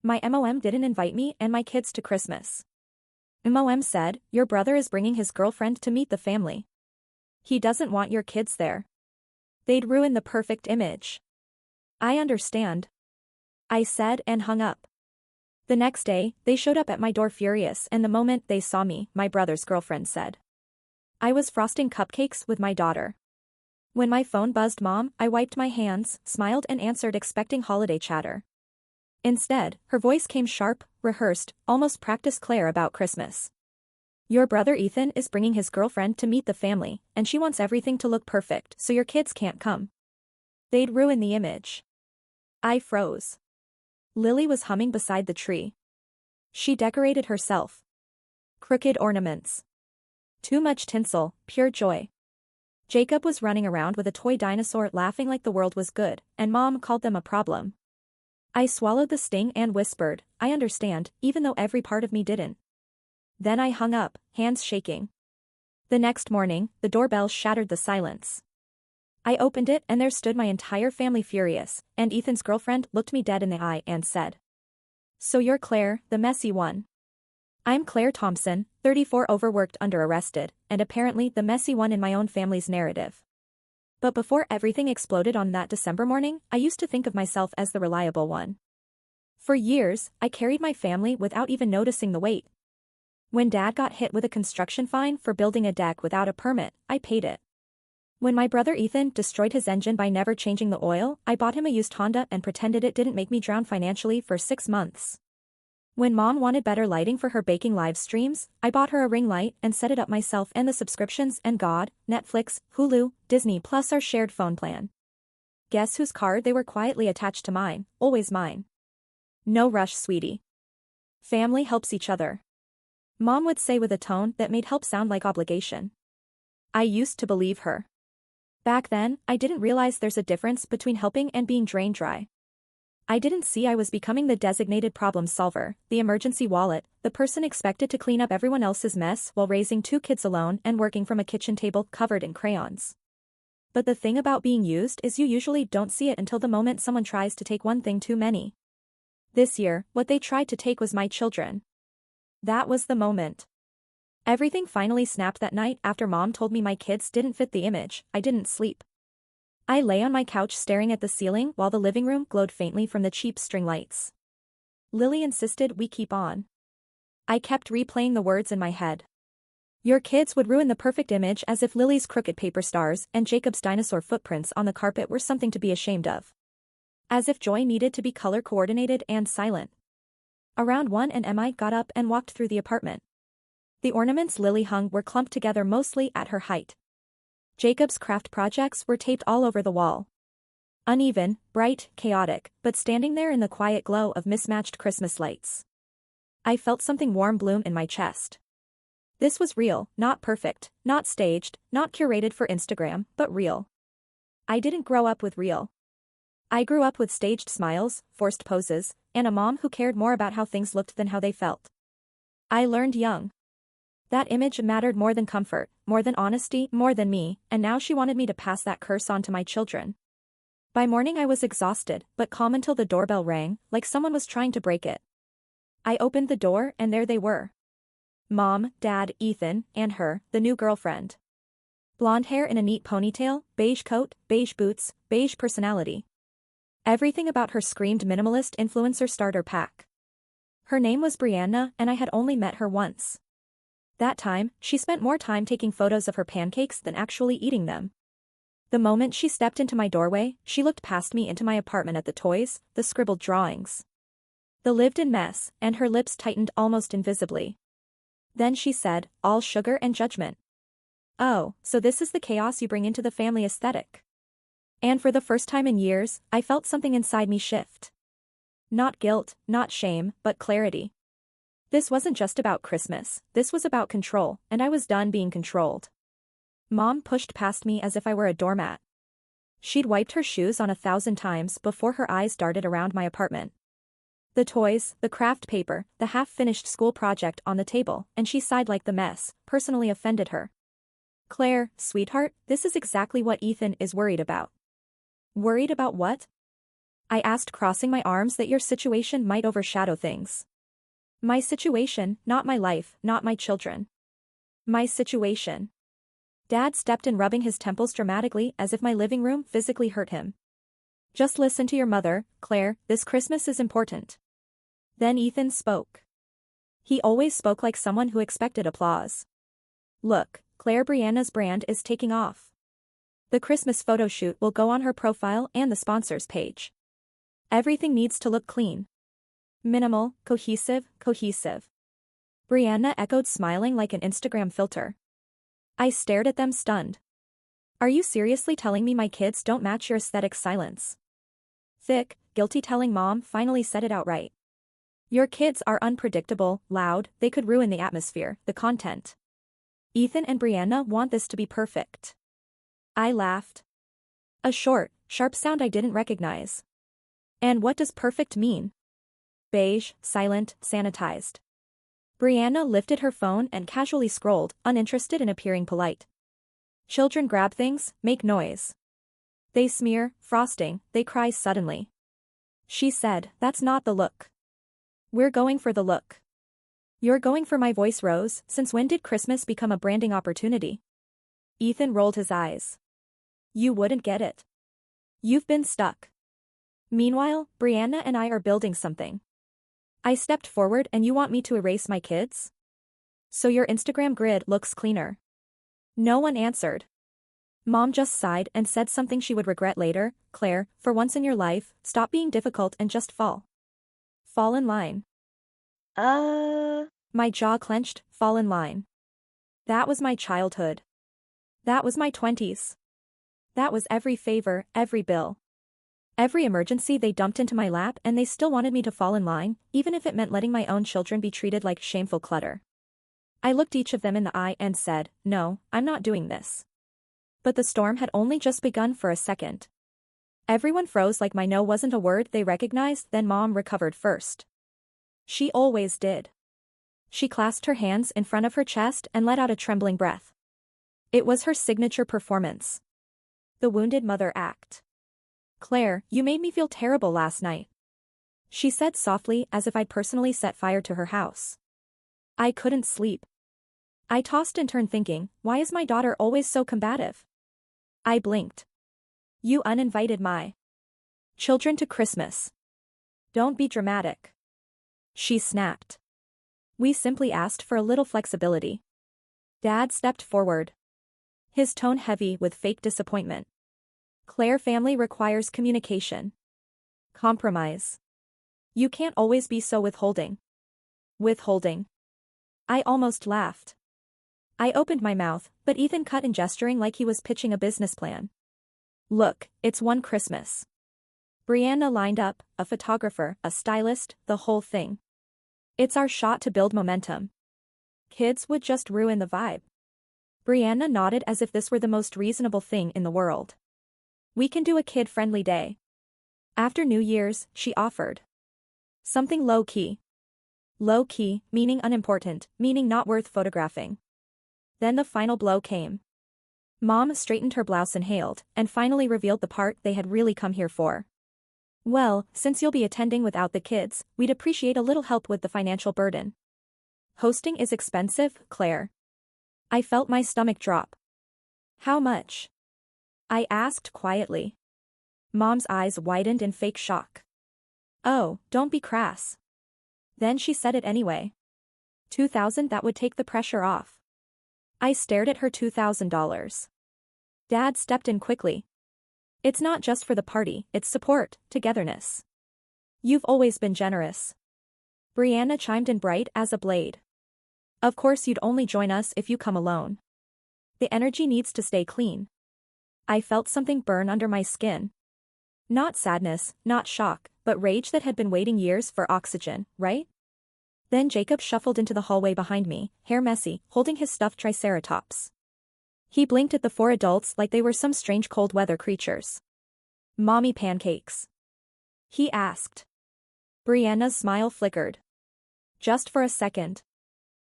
My mom didn't invite me and my kids to Christmas. Mom said, your brother is bringing his girlfriend to meet the family. He doesn't want your kids there. They'd ruin the perfect image. I understand, I said and hung up. The next day, they showed up at my door furious, and the moment they saw me, my brother's girlfriend said. I was frosting cupcakes with my daughter. When my phone buzzed Mom, I wiped my hands, smiled and answered expecting holiday chatter. Instead, her voice came sharp, rehearsed, almost practiced Claire about Christmas. Your brother Ethan is bringing his girlfriend to meet the family, and she wants everything to look perfect so your kids can't come. They'd ruin the image. I froze. Lily was humming beside the tree. She decorated herself. Crooked ornaments. Too much tinsel, pure joy. Jacob was running around with a toy dinosaur laughing like the world was good, and Mom called them a problem. I swallowed the sting and whispered, I understand, even though every part of me didn't. Then I hung up, hands shaking. The next morning, the doorbell shattered the silence. I opened it and there stood my entire family furious, and Ethan's girlfriend looked me dead in the eye and said. So you're Claire, the messy one. I'm Claire Thompson, 34 overworked under arrested, and apparently the messy one in my own family's narrative. But before everything exploded on that December morning, I used to think of myself as the reliable one. For years, I carried my family without even noticing the weight. When Dad got hit with a construction fine for building a deck without a permit, I paid it. When my brother Ethan destroyed his engine by never changing the oil, I bought him a used Honda and pretended it didn't make me drown financially for 6 months. When Mom wanted better lighting for her baking live streams, I bought her a ring light and set it up myself, and the subscriptions and God, Netflix, Hulu, Disney plus our shared phone plan. Guess whose car they were quietly attached to mine, always mine. No rush, sweetie. Family helps each other. Mom would say with a tone that made help sound like obligation. I used to believe her. Back then, I didn't realize there's a difference between helping and being drained dry. I didn't see I was becoming the designated problem solver, the emergency wallet, the person expected to clean up everyone else's mess while raising 2 kids alone and working from a kitchen table covered in crayons. But the thing about being used is you usually don't see it until the moment someone tries to take one thing too many. This year, what they tried to take was my children. That was the moment. Everything finally snapped that night after Mom told me my kids didn't fit the image. I didn't sleep. I lay on my couch staring at the ceiling while the living room glowed faintly from the cheap string lights. Lily insisted we keep on. I kept replaying the words in my head. Your kids would ruin the perfect image, as if Lily's crooked paper stars and Jacob's dinosaur footprints on the carpet were something to be ashamed of. As if joy needed to be color-coordinated and silent. Around 1 a.m. I got up and walked through the apartment. The ornaments Lily hung were clumped together mostly at her height. Jacob's craft projects were taped all over the wall. Uneven, bright, chaotic, but standing there in the quiet glow of mismatched Christmas lights. I felt something warm bloom in my chest. This was real, not perfect, not staged, not curated for Instagram, but real. I didn't grow up with real. I grew up with staged smiles, forced poses, and a mom who cared more about how things looked than how they felt. I learned young. That image mattered more than comfort, more than honesty, more than me, and now she wanted me to pass that curse on to my children. By morning I was exhausted, but calm until the doorbell rang, like someone was trying to break it. I opened the door and there they were. Mom, Dad, Ethan, and her, the new girlfriend. Blonde hair in a neat ponytail, beige coat, beige boots, beige personality. Everything about her screamed minimalist influencer starter pack. Her name was Brianna and I had only met her once. That time, she spent more time taking photos of her pancakes than actually eating them. The moment she stepped into my doorway, she looked past me into my apartment at the toys, the scribbled drawings. The lived-in mess, and her lips tightened almost invisibly. Then she said, all sugar and judgment. Oh, so this is the chaos you bring into the family aesthetic. And for the first time in years, I felt something inside me shift. Not guilt, not shame, but clarity. This wasn't just about Christmas, this was about control, and I was done being controlled. Mom pushed past me as if I were a doormat. She'd wiped her shoes on 1,000 times before her eyes darted around my apartment. The toys, the craft paper, the half-finished school project on the table, and she sighed like the mess personally offended her. Claire, sweetheart, this is exactly what Ethan is worried about. Worried about what? I asked, crossing my arms, that your situation might overshadow things. My situation, not my life, not my children. My situation. Dad stepped in, rubbing his temples dramatically as if my living room physically hurt him. Just listen to your mother, Claire, this Christmas is important. Then Ethan spoke. He always spoke like someone who expected applause. Look, Claire, Brianna's brand is taking off. The Christmas photo shoot will go on her profile and the sponsors page. Everything needs to look clean. Minimal, cohesive. Brianna echoed, smiling like an Instagram filter. I stared at them, stunned. Are you seriously telling me my kids don't match your aesthetic? Silence. Thick, guilty telling. Mom finally said it outright. Your kids are unpredictable, loud, they could ruin the atmosphere, the content. Ethan and Brianna want this to be perfect. I laughed. A short, sharp sound I didn't recognize. And what does perfect mean? Beige, silent, sanitized. Brianna lifted her phone and casually scrolled, uninterested in appearing polite. Children grab things, make noise. They smear, frosting, they cry suddenly. She said, that's not the look. We're going for the look. You're going for my voice rose. Since when did Christmas become a branding opportunity? Ethan rolled his eyes. You wouldn't get it. You've been stuck. Meanwhile, Brianna and I are building something. I stepped forward. And you want me to erase my kids? So your Instagram grid looks cleaner. No one answered. Mom just sighed and said something she would regret later. Claire, for once in your life, stop being difficult and just fall. Fall in line. My jaw clenched. Fall in line. That was my childhood. That was my 20s. That was every favor, every bill. Every emergency they dumped into my lap, and they still wanted me to fall in line, even if it meant letting my own children be treated like shameful clutter. I looked each of them in the eye and said, no, I'm not doing this. But the storm had only just begun for a second. Everyone froze like my no wasn't a word they recognized. Then Mom recovered first. She always did. She clasped her hands in front of her chest and let out a trembling breath. It was her signature performance. The wounded mother act. Claire, you made me feel terrible last night. She said softly, as if I'd personally set fire to her house. I couldn't sleep. I tossed and turned, thinking, why is my daughter always so combative? I blinked. You uninvited my children to Christmas. Don't be dramatic. She snapped. We simply asked for a little flexibility. Dad stepped forward. His tone heavy with fake disappointment. Claire, family requires communication. Compromise. You can't always be so withholding. Withholding. I almost laughed. I opened my mouth, but Ethan cut in, gesturing like he was pitching a business plan. Look, it's one Christmas. Brianna lined up, a photographer, a stylist, the whole thing. It's our shot to build momentum. Kids would just ruin the vibe. Brianna nodded as if this were the most reasonable thing in the world. We can do a kid-friendly day. After New Year's, she offered. Something low-key. Low-key, meaning unimportant, meaning not worth photographing. Then the final blow came. Mom straightened her blouse, inhaled, and finally revealed the part they had really come here for. Well, since you'll be attending without the kids, we'd appreciate a little help with the financial burden. Hosting is expensive, Claire. I felt my stomach drop. How much? I asked quietly. Mom's eyes widened in fake shock. Oh, don't be crass. Then she said it anyway. $2,000, that would take the pressure off. I stared at her. $2,000. Dad stepped in quickly. It's not just for the party, it's support, togetherness. You've always been generous. Brianna chimed in, bright as a blade. Of course you'd only join us if you come alone. The energy needs to stay clean. I felt something burn under my skin. Not sadness, not shock, but rage that had been waiting years for oxygen, right? Then Jacob shuffled into the hallway behind me, hair messy, holding his stuffed triceratops. He blinked at the four adults like they were some strange cold weather creatures. Mommy pancakes? He asked. Brianna's smile flickered. Just for a second.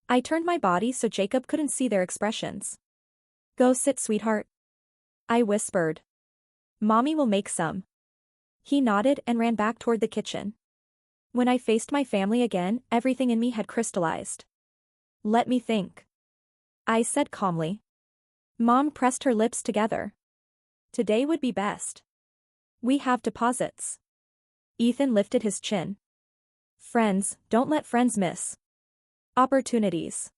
I turned my body so Jacob couldn't see their expressions. Go sit, sweetheart. I whispered. Mommy will make some. He nodded and ran back toward the kitchen. When I faced my family again, everything in me had crystallized. Let me think, I said calmly. Mom pressed her lips together. Today would be best. We have deposits. Ethan lifted his chin. Friends, don't let friends miss opportunities.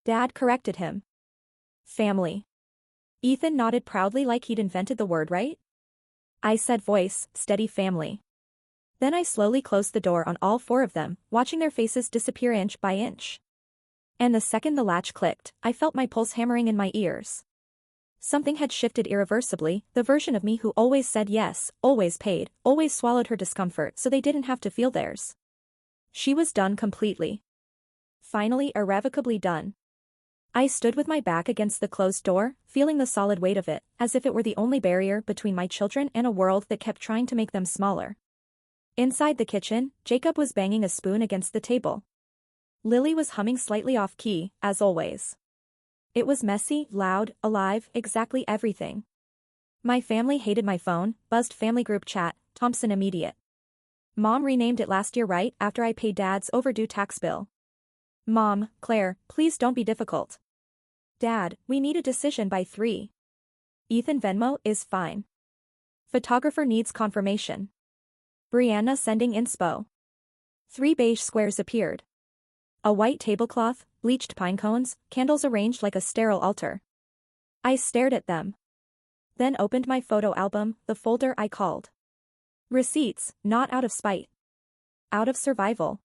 Dad corrected him. Family. Ethan nodded proudly like he'd invented the word, right? I said voice, steady family. Then I slowly closed the door on all four of them, watching their faces disappear inch by inch. And the second the latch clicked, I felt my pulse hammering in my ears. Something had shifted irreversibly, the version of me who always said yes, always paid, always swallowed her discomfort so they didn't have to feel theirs. She was done completely. Finally, irrevocably done. I stood with my back against the closed door, feeling the solid weight of it, as if it were the only barrier between my children and a world that kept trying to make them smaller. Inside the kitchen, Jacob was banging a spoon against the table. Lily was humming slightly off-key, as always. It was messy, loud, alive, exactly everything. My family hated my phone, buzzed family group chat, Thompson immediate. Mom renamed it last year right after I paid Dad's overdue tax bill. Mom, Claire, please don't be difficult. Dad, we need a decision by 3. Ethan Venmo is fine. Photographer needs confirmation. Brianna sending inspo. 3 beige squares appeared. A white tablecloth, bleached pine cones, candles arranged like a sterile altar. I stared at them. Then opened my photo album, the folder I called Receipts, not out of spite. Out of survival.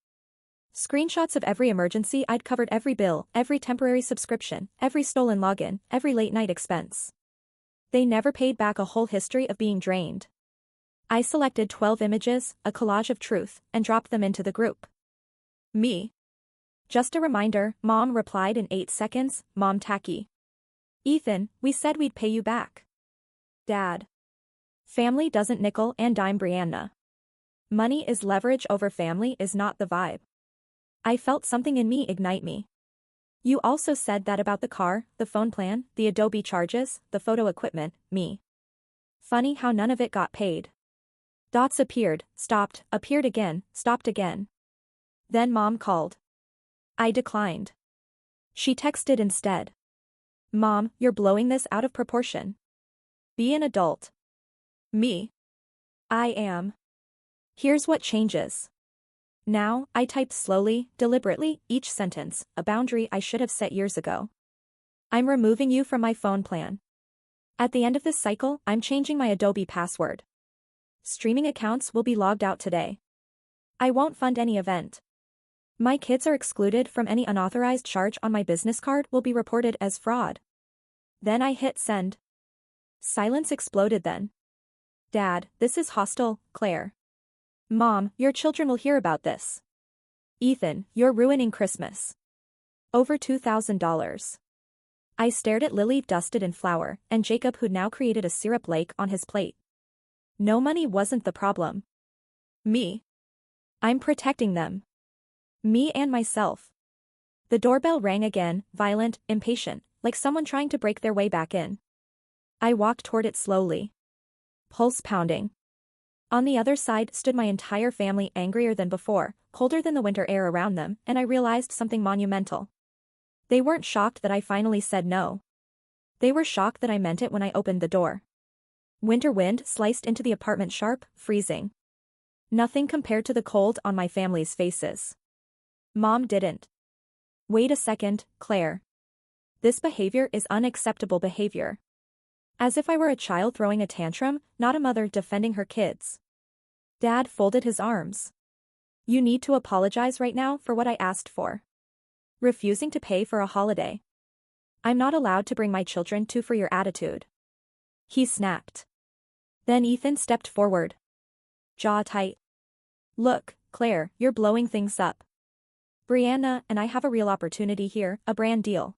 Screenshots of every emergency I'd covered, every bill, every temporary subscription, every stolen login, every late-night expense. They never paid back a whole history of being drained. I selected 12 images, a collage of truth, and dropped them into the group. Me. Just a reminder, Mom replied in 8 seconds, Mom tacky. Ethan, we said we'd pay you back. Dad. Family doesn't nickel and dime Brianna. Money is leverage over family is not the vibe. I felt something in me ignite me. You also said that about the car, the phone plan, the Adobe charges, the photo equipment, me. Funny how none of it got paid. Dots appeared, stopped, appeared again, stopped again. Then Mom called. I declined. She texted instead. Mom, you're blowing this out of proportion. Be an adult. Me. I am. Here's what changes. Now, I typed slowly, deliberately, each sentence, a boundary I should have set years ago. I'm removing you from my phone plan. At the end of this cycle, I'm changing my Adobe password. Streaming accounts will be logged out today. I won't fund any event. My kids are excluded from any unauthorized charge on my business card will be reported as fraud. Then I hit send. Silence exploded then. Dad, this is hostile, Claire. Mom, your children will hear about this. Ethan, you're ruining Christmas. Over $2,000. I stared at Lily dusted in flour, and Jacob who'd now created a syrup lake on his plate. No money wasn't the problem. Me. I'm protecting them. Me and myself. The doorbell rang again, violent, impatient, like someone trying to break their way back in. I walked toward it slowly. Pulse pounding. On the other side stood my entire family, angrier than before, colder than the winter air around them, and I realized something monumental. They weren't shocked that I finally said no. They were shocked that I meant it when I opened the door. Winter wind sliced into the apartment sharp, freezing. Nothing compared to the cold on my family's faces. Mom didn't. Wait a second, Claire. This behavior is unacceptable behavior. As if I were a child throwing a tantrum, not a mother defending her kids. Dad folded his arms. You need to apologize right now for what I asked for. Refusing to pay for a holiday. I'm not allowed to bring my children to for your attitude. He snapped. Then Ethan stepped forward. Jaw tight. Look, Claire, you're blowing things up. Brianna and I have a real opportunity here, a brand deal.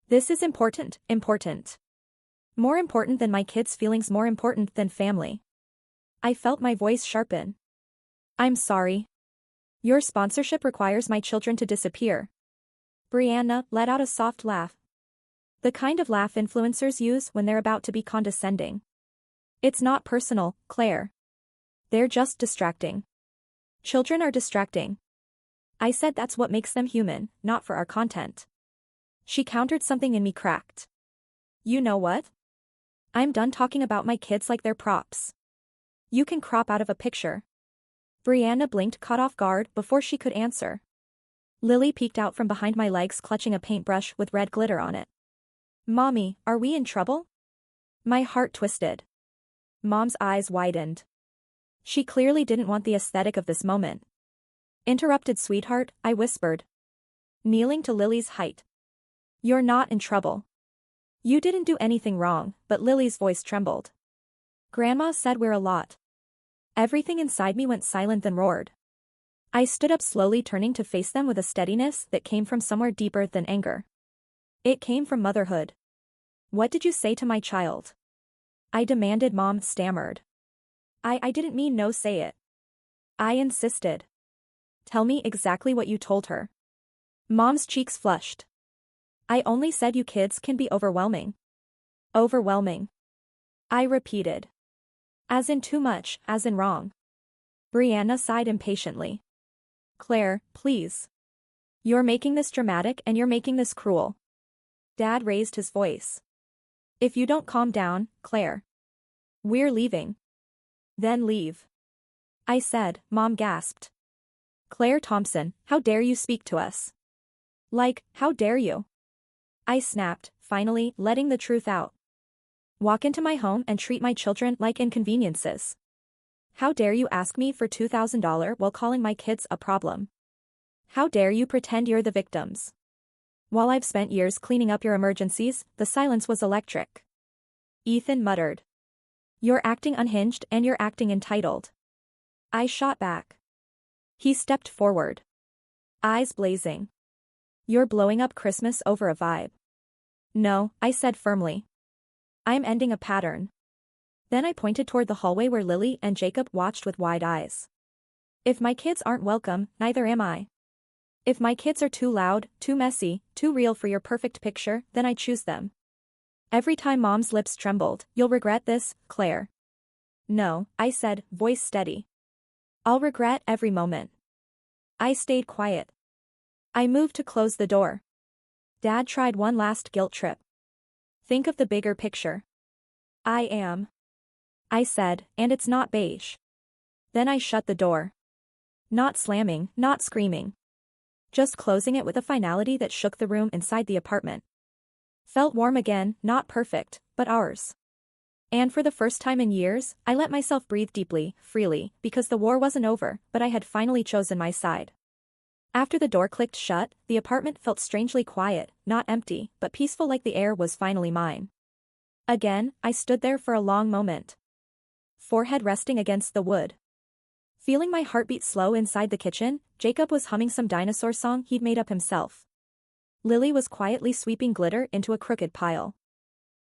This is important, important. More important than my kids' feelings, more important than family. I felt my voice sharpen. I'm sorry. Your sponsorship requires my children to disappear. Brianna let out a soft laugh. The kind of laugh influencers use when they're about to be condescending. It's not personal, Claire. They're just distracting. Children are distracting. I said that's what makes them human, not for our content. She countered, something in me cracked. You know what? I'm done talking about my kids like they're props. You can crop out of a picture. Brianna blinked, caught off guard, before she could answer. Lily peeked out from behind my legs, clutching a paintbrush with red glitter on it. Mommy, are we in trouble? My heart twisted. Mom's eyes widened. She clearly didn't want the aesthetic of this moment. Interrupted, sweetheart, I whispered, kneeling to Lily's height. You're not in trouble. You didn't do anything wrong, but Lily's voice trembled. Grandma said we're a lot. Everything inside me went silent, then roared. I stood up slowly, turning to face them with a steadiness that came from somewhere deeper than anger. It came from motherhood. What did you say to my child? I demanded. Mom stammered. I didn't mean no, say it. I insisted. Tell me exactly what you told her. Mom's cheeks flushed. I only said you kids can be overwhelming. Overwhelming. I repeated. As in too much, as in wrong. Brianna sighed impatiently. Claire, please. You're making this dramatic and you're making this cruel. Dad raised his voice. If you don't calm down, Claire. We're leaving. Then leave. I said. Mom gasped. Claire Thompson, how dare you speak to us? Like, how dare you? I snapped, finally letting the truth out. Walk into my home and treat my children like inconveniences. How dare you ask me for $2,000 while calling my kids a problem? How dare you pretend you're the victims? While I've spent years cleaning up your emergencies, the silence was electric. Ethan muttered. You're acting unhinged and you're acting entitled. I shot back. He stepped forward. Eyes blazing. You're blowing up Christmas over a vibe. No, I said firmly. I'm ending a pattern. Then I pointed toward the hallway where Lily and Jacob watched with wide eyes. If my kids aren't welcome, neither am I. If my kids are too loud, too messy, too real for your perfect picture, then I choose them. Every time Mom's lips trembled, you'll regret this, Claire. No, I said, voice steady. I'll regret every moment. I stayed quiet. I moved to close the door. Dad tried one last guilt trip. Think of the bigger picture. I am. I said, and it's not beige. Then I shut the door. Not slamming, not screaming. Just closing it with a finality that shook the room inside the apartment. Felt warm again, not perfect, but ours. And for the first time in years, I let myself breathe deeply, freely, because the war wasn't over, but I had finally chosen my side. After the door clicked shut, the apartment felt strangely quiet, not empty, but peaceful, like the air was finally mine. Again, I stood there for a long moment. Forehead resting against the wood. Feeling my heartbeat slow inside the kitchen, Jacob was humming some dinosaur song he'd made up himself. Lily was quietly sweeping glitter into a crooked pile.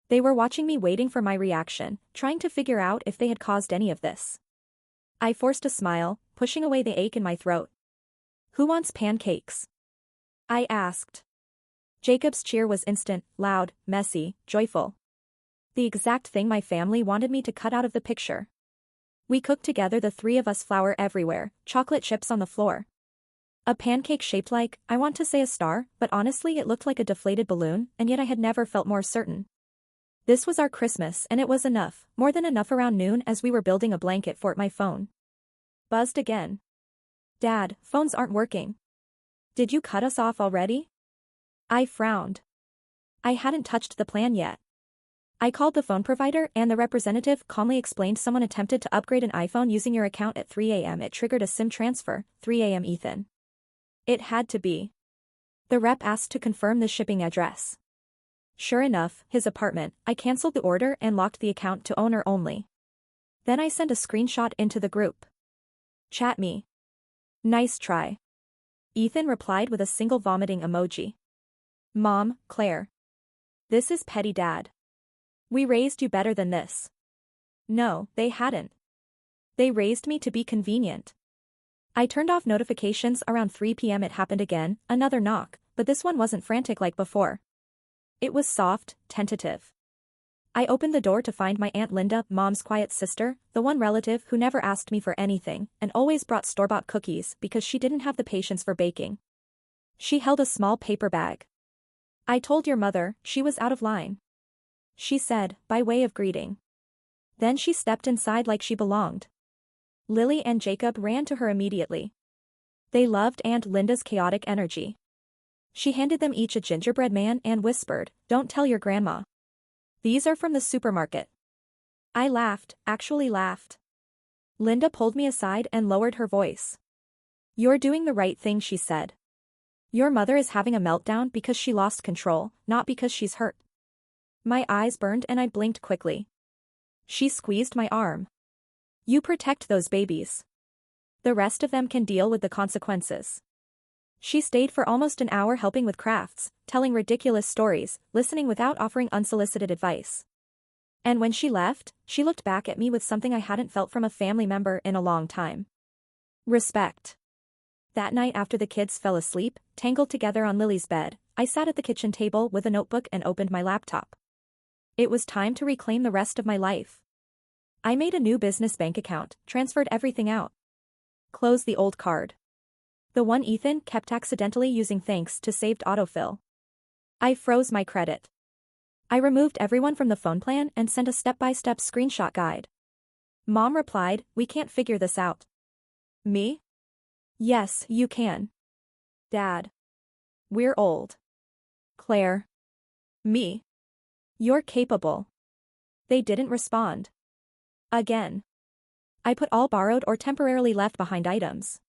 They were watching me, waiting for my reaction, trying to figure out if they had caused any of this. I forced a smile, pushing away the ache in my throat. Who wants pancakes? I asked. Jacob's cheer was instant, loud, messy, joyful. The exact thing my family wanted me to cut out of the picture. We cooked together, the three of us, flour everywhere, chocolate chips on the floor. A pancake shaped like, I want to say a star, but honestly it looked like a deflated balloon, and yet I had never felt more certain. This was our Christmas, and it was enough, more than enough. Around noon, as we were building a blanket fort, my phone buzzed again. Dad, phones aren't working. Did you cut us off already? I frowned. I hadn't touched the plan yet. I called the phone provider, and the representative calmly explained someone attempted to upgrade an iPhone using your account at 3 a.m. It triggered a SIM transfer. 3 a.m. Ethan. It had to be. The rep asked to confirm the shipping address. Sure enough, his apartment. I canceled the order and locked the account to owner only. Then I sent a screenshot into the group. Chat me. Nice try. Ethan replied with a single vomiting emoji. Mom, Claire. This is petty, Dad. We raised you better than this. No, they hadn't. They raised me to be convenient. I turned off notifications around 3 p.m. It happened again, another knock, but this one wasn't frantic like before. It was soft, tentative. I opened the door to find my Aunt Linda, Mom's quiet sister, the one relative who never asked me for anything and always brought store-bought cookies because she didn't have the patience for baking. She held a small paper bag. "I told your mother," she was out of line, she said, by way of greeting. Then she stepped inside like she belonged. Lily and Jacob ran to her immediately. They loved Aunt Linda's chaotic energy. She handed them each a gingerbread man and whispered, "Don't tell your grandma. These are from the supermarket." I laughed, actually laughed. Linda pulled me aside and lowered her voice. "You're doing the right thing," she said. "Your mother is having a meltdown because she lost control, not because she's hurt." My eyes burned and I blinked quickly. She squeezed my arm. "You protect those babies. The rest of them can deal with the consequences." She stayed for almost an hour helping with crafts, telling ridiculous stories, listening without offering unsolicited advice. And when she left, she looked back at me with something I hadn't felt from a family member in a long time. Respect. That night after the kids fell asleep, tangled together on Lily's bed, I sat at the kitchen table with a notebook and opened my laptop. It was time to reclaim the rest of my life. I made a new business bank account, transferred everything out. Closed the old card. The one Ethan kept accidentally using thanks to saved autofill. I froze my credit. I removed everyone from the phone plan and sent a step-by-step screenshot guide. Mom replied, "We can't figure this out." Me? "Yes, you can. Dad. We're old." Claire. Me. "You're capable." They didn't respond. Again. I put all borrowed or temporarily left behind items.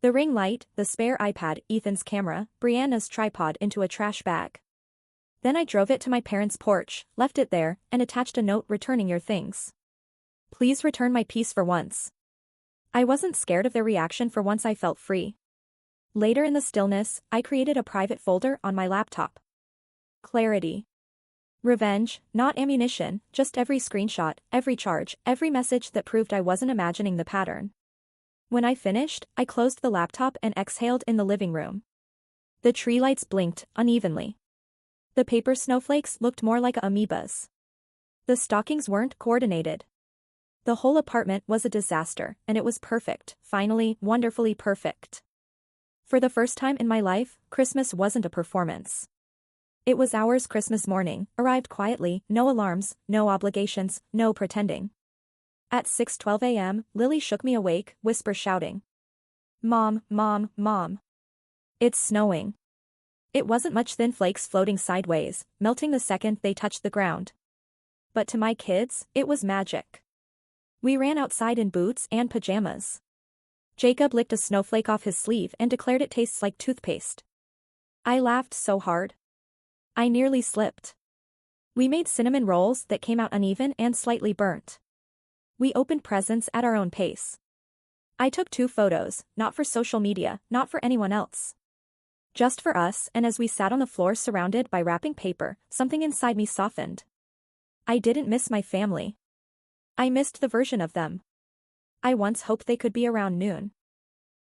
The ring light, the spare iPad, Ethan's camera, Brianna's tripod into a trash bag. Then I drove it to my parents' porch, left it there, and attached a note returning your things. Please return my piece for once. I wasn't scared of their reaction for once I felt free. Later in the stillness, I created a private folder on my laptop. Clarity. Revenge, not ammunition, just every screenshot, every charge, every message that proved I wasn't imagining the pattern. When I finished, I closed the laptop and exhaled in the living room. The tree lights blinked, unevenly. The paper snowflakes looked more like amoebas. The stockings weren't coordinated. The whole apartment was a disaster, and it was perfect, finally, wonderfully perfect. For the first time in my life, Christmas wasn't a performance. It was ours. Christmas morning, arrived quietly, no alarms, no obligations, no pretending. At 6:12 a.m., Lily shook me awake, whisper shouting. "Mom, Mom, Mom. It's snowing." It wasn't much, thin flakes floating sideways, melting the second they touched the ground. But to my kids, it was magic. We ran outside in boots and pajamas. Jacob licked a snowflake off his sleeve and declared it tastes like toothpaste. I laughed so hard. I nearly slipped. We made cinnamon rolls that came out uneven and slightly burnt. We opened presents at our own pace. I took 2 photos, not for social media, not for anyone else. Just for us, and as we sat on the floor surrounded by wrapping paper, something inside me softened. I didn't miss my family. I missed the version of them I once hoped they could be around noon.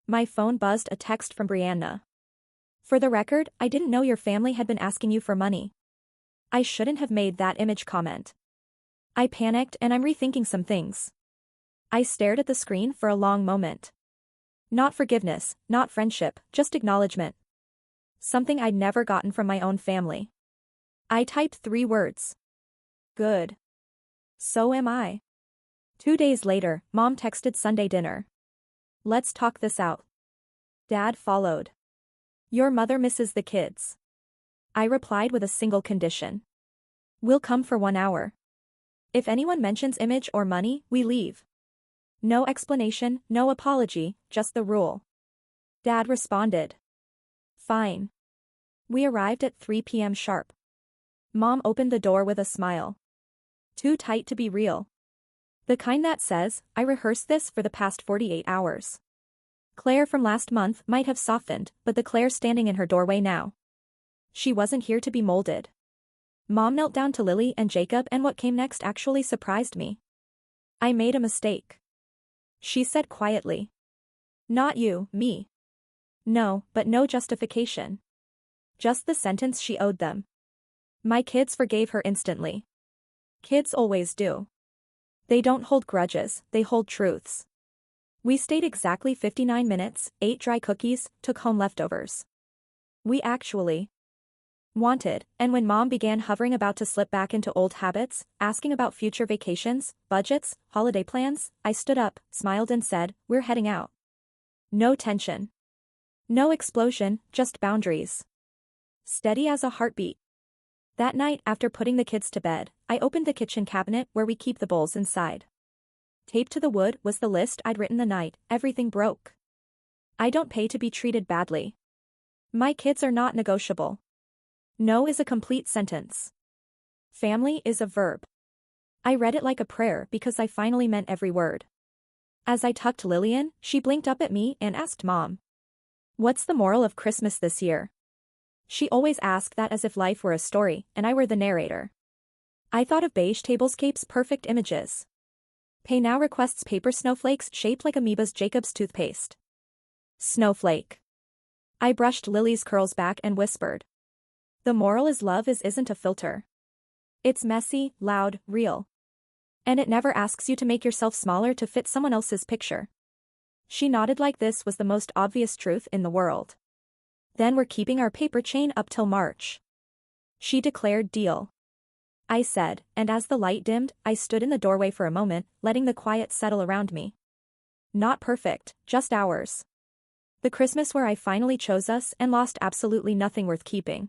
My phone buzzed, a text from Brianna. "For the record, I didn't know your family had been asking you for money. I shouldn't have made that image comment." I panicked and I'm rethinking some things. I stared at the screen for a long moment. Not forgiveness, not friendship, just acknowledgement. Something I'd never gotten from my own family. I typed 3 words. Good. So am I. 2 days later, Mom texted Sunday dinner. "Let's talk this out." Dad followed. "Your mother misses the kids." I replied with a single condition. "We'll come for 1 hour. If anyone mentions image or money, we leave. No explanation, no apology, just the rule." Dad responded. "Fine." We arrived at 3 p.m. sharp. Mom opened the door with a smile. "Too tight to be real." The kind that says, "I rehearsed this for the past 48 hours. Claire from last month might have softened, but the Claire standing in her doorway now. She wasn't here to be molded. Mom knelt down to Lily and Jacob, and what came next actually surprised me. "I made a mistake," she said quietly. "Not you, me." No, but no justification. Just the sentence she owed them. My kids forgave her instantly. Kids always do. They don't hold grudges, they hold truths. We stayed exactly 59 minutes, ate dry cookies, took home leftovers. We actually wanted, and when Mom began hovering about to slip back into old habits, asking about future vacations, budgets, holiday plans, I stood up, smiled and said, "We're heading out." No tension. No explosion, just boundaries. Steady as a heartbeat. That night, after putting the kids to bed, I opened the kitchen cabinet where we keep the bowls inside. Taped to the wood was the list I'd written the night, everything broke. I don't pay to be treated badly. My kids are not negotiable. No is a complete sentence. Family is a verb. I read it like a prayer because I finally meant every word. As I tucked Lily in, she blinked up at me and asked Mom, "What's the moral of Christmas this year?" She always asked that as if life were a story and I were the narrator. I thought of beige tablescapes, perfect images. Pay now requests paper snowflakes shaped like amoebas, Jacob's toothpaste. Snowflake. I brushed Lily's curls back and whispered, "The moral is love isn't a filter. It's messy, loud, real. And it never asks you to make yourself smaller to fit someone else's picture." She nodded like this was the most obvious truth in the world. "Then we're keeping our paper chain up till March." She declared, "Deal." I said, and as the light dimmed, I stood in the doorway for a moment, letting the quiet settle around me. Not perfect, just ours. The Christmas where I finally chose us and lost absolutely nothing worth keeping.